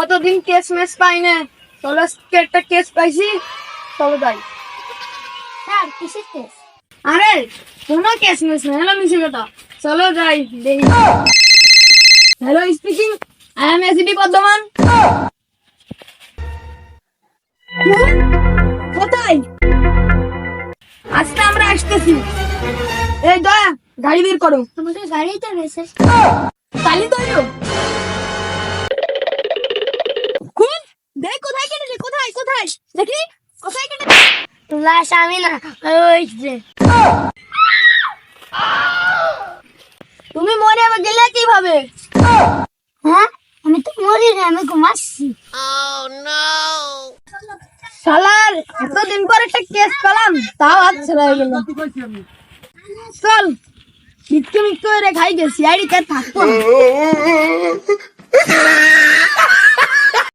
কতদিন case mace পাই না, চলো আজকে একটা কেস পাইছি, চলো যাই। স্যার কিসের কেস? আরে কোনো কেস মেস না, হ্যালো মিশে কথা, চলো যাই দেখি। Hello speaking, I am ACP Bardhaman. কোথায়? আজকে আমরা আসতেছি। এই দয়া গাড়ি বের করো। তোমাদের গাড়িতে রয়েছে। তালি তো খুব দেখ কোথায় কেটেছে, কোথায় কোথায় দেখি কোথায় কেটেছে। লাশ আমি না, ওই যে তুমি মরে গেলে কিভাবে? হ্যাঁ আমি তো মরি না, আমি ঘুমাচ্ছি। শালার এতদিন পর একটা কেস পেলাম, তাও হাত ছেড়ে গেল। চল মিথ্যে মিথ্যে রে খাই গেছি, আইডি কার্ড থাকতো না।